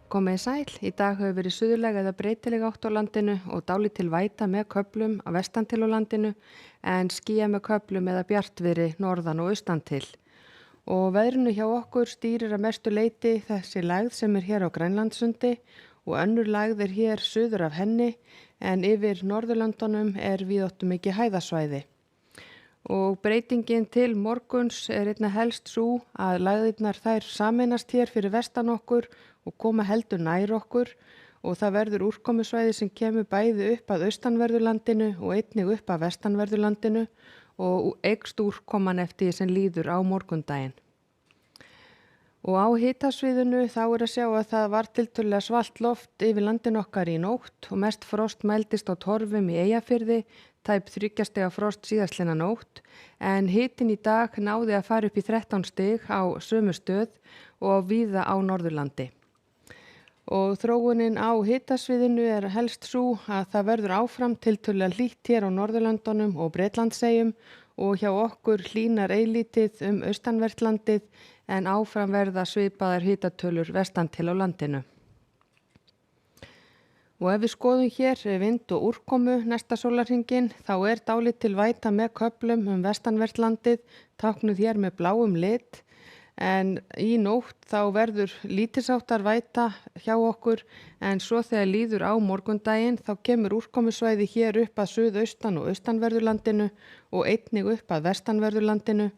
Komið sæl, í dag hefur verið suðurleg eða breytileg átt á landinu og dálítil væta með köflum á vestan til á landinu en skýjað með köflum eða bjartviðri norðan og austan til. Og veðrinu hjá okkur stýrir að mestu leyti þessi lægð sem er hér á Grænlandssundi og önnur lægð er hér suður af henni en yfir Norðurlöndunum er víðáttumikið hæðasvæði. Og breytingin til morguns er einna helst svo að lægðirnar þær sameinast hér fyrir vestan okkur og koma heldur nær okkur og það verður úrkomusvæði sem kemur bæði upp að austanverðurlandinu og einnig upp að vestanverðurlandinu og eykst úrkoman eftir því sem líður á morgundaginn. Og á hitasviðinu þá er að sjá að það var tiltölulega svalt loft yfir landinu okkar í nótt og mest frost mældist á Torfum í Eyjafirði, tæp 3 stiga frost síðastliðna nótt, en hitinn í dag náði að fara upp í 13 stig á sömu stöð og víða á Norðurlandi. Og þróunin á hitasviðinu er helst svo að það verður áfram tiltölulega hlýtt hér á Norðurlöndunum og Bretlandseyjum og hjá okkur hlýnar eilítið austanvert landið en áfram verða svipaðar hitatölur vestan til á landinu. Og ef við skoðum hér vind og úrkomu næsta sólarhringinn þá er dálítil væta með köflum vestanvert landið, táknuð hér með bláum lit. En í nótt þá verður lítilsháttar væta hjá okkur en svo þegar líður á morgundaginn þá kemur úrkomusvæði hér upp að suðaustan og austanverðurlandinu og einnig upp að vestanverðurlandinu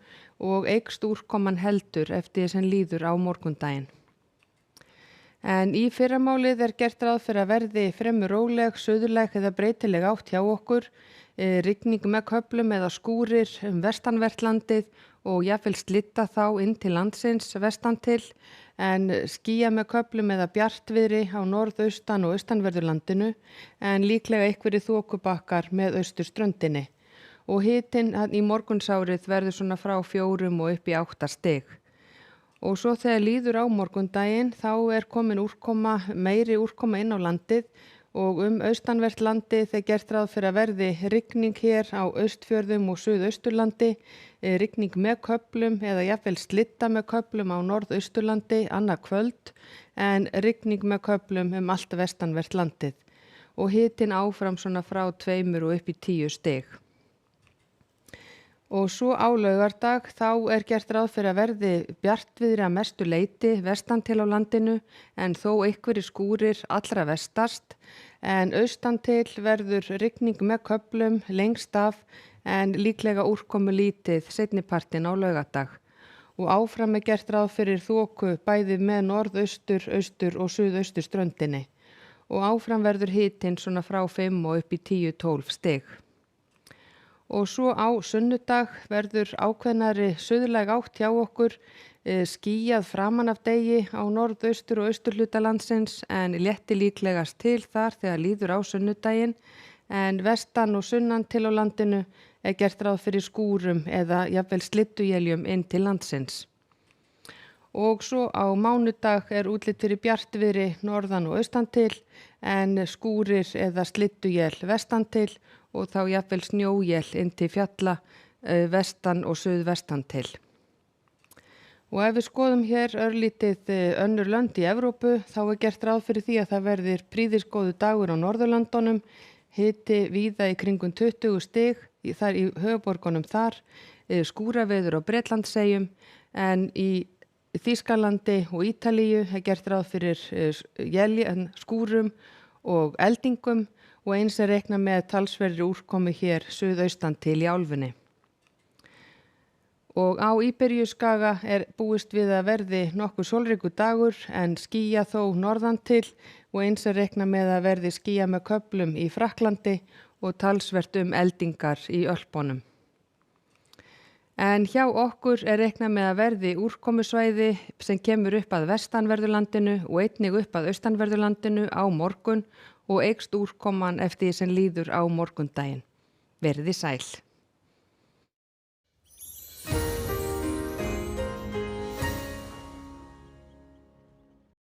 og eykst úrkoman heldur eftir því sem líður á morgundaginn. En í fyrramálið er gert ráð fyrir að verði fremur róleg, suðurleg eða breytileg átt hjá okkur, rigning með köflum eða skúrir vestanvert landið og jafnvel slitta þá inn til landsins vestan til en skýjað með köflum eða bjartviðri á norðaustan og austanverðurlandinu en líklega einhverjir þokubakkar með austurströndinni. Og hitinn í morgunsárið verður svona frá 4 og upp í 8 stig. Og svo þegar líður á morgundaginn þá er komin meiri úrkoma inn á landið og austanvert landið er gert ráð fyrir að verði rigning hér á Austfjörðum og Suðausturlandi, rigning með köflum eða jafnvel slitta með köflum á Norðausturlandi annað kvöld en rigning með köflum allt vestanvert landið og hitinn áfram svona frá 2 og upp í 10 stig. Og svo á laugardag þá er gert ráð fyrir að verði bjartviðri að mestu leyti vestan til á landinu en þó einhverjir skúrir allra vestast en austan til verður rigning með köflum lengst af en líklega úrkomu lítið seinnipartinn á laugardag. Og áfram er gert ráð fyrir þoku bæði með norðaustur, austur og suðaustur ströndinni og áfram verður hitinn svona frá 5 og upp í 10-12 stig. Og svo á sunnudag verður ákveðnari suðlæg átt hjá okkur, skýjað framan af degi á norðaustur og austurhluta landsins en létti líklegast til þar þegar líður á sunnudaginn en vestan og sunnan til á landinu er gert ráð fyrir skúrum eða jafnvel slydduéljum inn til landsins. Og svo á mánudag er útlit fyrir bjartviðri norðan og austan til en skúrir eða slydduél vestan til og þá jafnvel snjóél inn til fjalla vestan og suðvestan til. Og ef við skoðum hér örlítið önnur lönd í Evrópu þá er gert ráð fyrir því að það verðir prýðisgóður dagur á Norðurlöndunum, hiti víða í kringum 20 stig þar í höfuðborgunum þar, skúraveður á Bretlandseyjum en í Þýskalandi og Ítalíu er gert ráð fyrir skúrum og eldingum og eins er reiknað með talsverðri úrkomu hér suðaustan til í álfunni. Og á Íberíuskaga er búist við að verði nokkuð sólríkur dagur en skýjað þó norðan til og eins er reiknað með að verði skýjað með köflum í Frakklandi og talsvert eldingar í Ölpunum. En hjá okkur er reiknað með að verði úrkomusvæði sem kemur upp að vestanverðurlandinu og einnig upp að austanverðurlandinu á morgun og eykst úrkoman eftir því sem líður á morgundaginn. Verið sæl.